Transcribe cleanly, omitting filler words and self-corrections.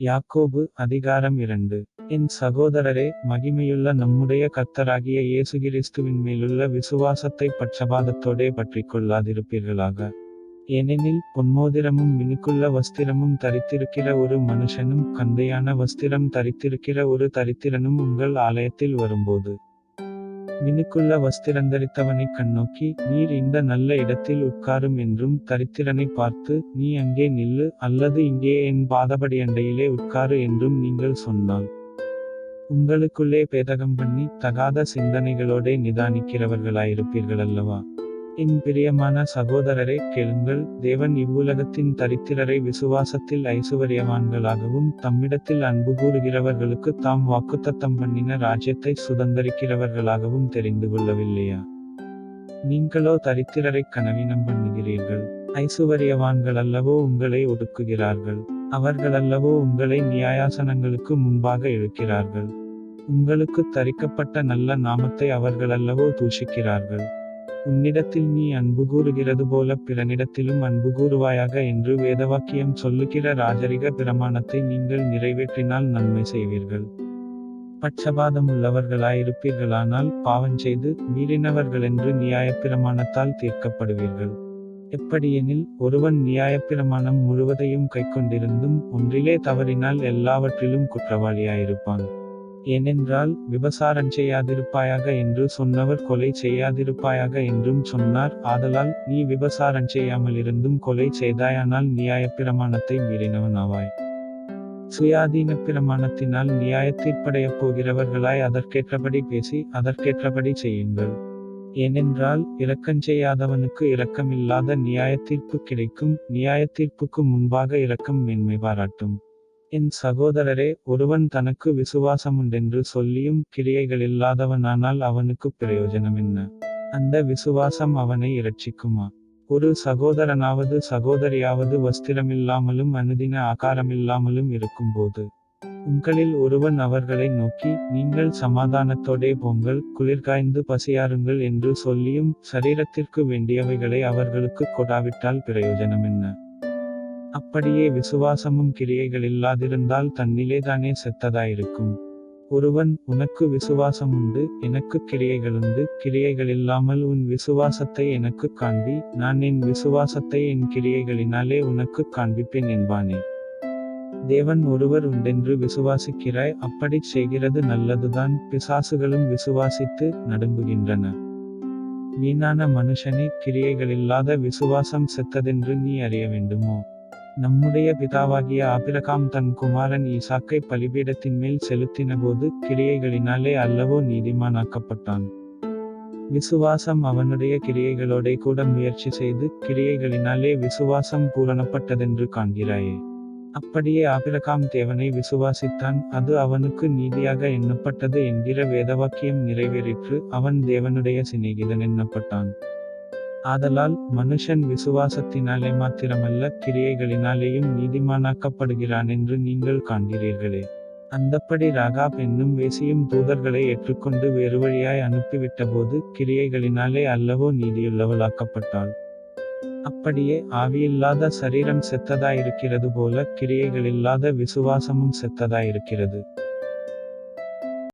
யாக்கோபு அதிகாரம் 2. என் சகோதரரே, மகிமையுள்ள நம்முடைய கர்த்தராகிய இயேசு கிறிஸ்துவின் மேலுள்ள விசுவாசத்தை பட்சபாதத்தோடே பற்றிக் கொள்ளாதிருப்பீர்களாக. ஏனெனில் பொன்மோதிரமும் மினுக்குள்ள வஸ்திரமும் தரித்திருக்கிற ஒரு மனுஷனும் கந்தையான வஸ்திரம் தரித்திருக்கிற ஒரு தரித்திரனும் உங்கள் ஆலயத்தில் வரும்போது, மினுக்குள்ள வஸ்திரந்தரித்தவனைக் கண்ணோக்கி, நீர் இந்த நல்ல இடத்தில் உட்காரும் என்றும், தரித்திரனை பார்த்து, நீ அங்கே நில்லு, அல்லது இங்கே என் பாதபடியண்டையிலே உட்காரு என்றும் நீங்கள் சொன்னால், உங்களுக்குள்ளே பேதகம் பண்ணி தகாத சிந்தனைகளோடே நிதானிக்கிறவர்களாயிருப்பீர்களல்லவா. என் பிரியமான சகோதரரே, கேளுங்கள். தேவன் இவ்வுலகத்தின் தரித்திரரை விசுவாசத்தில் ஐசுவரியவான்களாகவும் தம்மிடத்தில் அன்பு கூறுகிறவர்களுக்கு தாம் வாக்குத்தத்தம் பண்ணின ராஜ்யத்தை சுதந்தரிக்கிறவர்களாகவும் தெரிந்து கொள்ளவில்லையா? நீங்களோ தரித்திரரைக் கனவீனம் பண்ணுகிறீர்கள். ஐசுவரியவான்களல்லவோ உங்களை ஒடுக்குகிறார்கள். அவர்களல்லவோ உங்களை நியாயாசனங்களுக்கு முன்பாக இழுக்கிறார்கள். உங்களுக்கு தரிக்கப்பட்ட நல்ல நாமத்தை அவர்களல்லவோ தூஷிக்கிறார்கள். உன்னிடத்தில் நீ அன்பு கூறுகிறது போல பிறனிடத்திலும் அன்பு கூறுவாயாக என்று வேதவாக்கியம் சொல்லுகிற ராஜரிக பிரமாணத்தை நீங்கள் நிறைவேற்றினால் நன்மை செய்வீர்கள். பட்சபாதமுள்ளவர்களாயிருப்பீர்களானால் பாவஞ்செய்து மீறினவர்களென்று நியாயப்பிரமாணத்தால் தீர்க்கப்படுவீர்கள். எப்படியெனில், ஒருவன் நியாயப்பிரமாணம் முழுவதையும் கைக்கொண்டிருந்தும் ஒன்றிலே தவறினால் எல்லாவற்றிலும் குற்றவாளியாயிருப்பான். ஏனென்றால், விபசாரம் செய்யாதிருப்பாயாக என்று சொன்னவர் கொலை செய்யாதிருப்பாயாக என்றும் சொன்னார். ஆதலால், நீ விபசாரம் செய்யாமலிருந்தும் கொலை செய்தாயானால் நியாயப்பிரமாணத்தை மீறினவனாவாய். சுயாதீன பிரமாணத்தினால் நியாயத்தீர்ப்படையப் போகிறவர்களாய் அதற்கேற்றபடி பேசி அதற்கேற்றபடி செய்யுங்கள். ஏனென்றால், இரக்கஞ்செய்யாதவனுக்கு இரக்கமில்லாத நியாயத்தீர்ப்பு கிடைக்கும். நியாயத்தீர்ப்புக்கு முன்பாக இரக்கம் மேன்மை பாராட்டும். என் சகோதரரே, ஒருவன் தனக்கு விசுவாசமுண்டென்று சொல்லியும் கிரியைகளில்லாதவனானால் அவனுக்குப் பிரயோஜனம் என்ன? அந்த விசுவாசம் அவனை இரட்சிக்குமா? ஒரு சகோதரனாவது சகோதரியாவது வஸ்திரமில்லாமலும் அனுதின ஆகாரமில்லாமலும் இருக்கும்போது, உங்களில் ஒருவன் அவர்களை நோக்கி, நீங்கள் சமாதானத்தோடே போங்கள், குளிர்காய்ந்து பசியாருங்கள் என்று சொல்லியும் சரீரத்திற்கு வேண்டியவைகளை அவர்களுக்கு கொடாவிட்டால் பிரயோஜனம் என்ன? அப்படியே விசுவாசமும் கிரியைகளில்லாதிருந்தால் தன்னிலேதானே செத்ததாயிருக்கும். ஒருவன், உனக்கு விசுவாசமுண்டு, எனக்கு கிரியைகளுண்டு, கிரியைகளில்லாமல் உன் விசுவாசத்தை எனக்குக் காண்பி, நான் என் விசுவாசத்தை என் கிரியைகளினாலே உனக்குக் காண்பிப்பேன் என்பானே. தேவன் ஒருவர் உண்டென்று விசுவாசிக்கிறாய், அப்படிச் செய்கிறது நல்லதுதான். பிசாசுகளும் விசுவாசித்து நடுங்குகின்றன. வீணான மனுஷனே, கிரியைகளில்லாத விசுவாசம் செத்ததென்று நீ அறிய வேண்டுமோ? நம்முடைய பிதாவாகிய ஆபிரகாம் தன் குமாரன் ஈசாக்கை பலிபீடத்தின் மேல் செலுத்தினபோது கிரியைகளினாலே அல்லவோ நீதிமானாக்கப்பட்டான். விசுவாசம் அவனுடைய கிரியைகளோடே கூட முயற்சி செய்து கிரியைகளினாலே விசுவாசம் பூரணப்பட்டதென்று காண்கிறாயே. அப்படியே ஆபிரகாம் தேவனை விசுவாசித்தான், அது அவனுக்கு நீதியாக எண்ணப்பட்டது என்கிற வேதவாக்கியம் நிறைவேறிற்று. அவன் தேவனுடைய சிநேகிதன் எண்ணப்பட்டான். ஆதலால், மனுஷன் விசுவாசத்தினாலே மாத்திரமல்ல கிரியைகளினாலேயும் நீதிமானாக்கப்படுகிறான் என்று நீங்கள் காண்கிறீர்களே. அந்தப்படி ராகாப் என்னும் வேசியும் தூதர்களை ஏற்றுக்கொண்டு வேறுவழியாய் அனுப்பிவிட்டபோது கிரியைகளினாலே அல்லவோ நீதியுள்ளவளாக்கப்பட்டாள். அப்படியே ஆவியில்லாத சரீரம் செத்ததாயிருக்கிறது போல கிரியைகளில்லாத விசுவாசமும் செத்ததாயிருக்கிறது.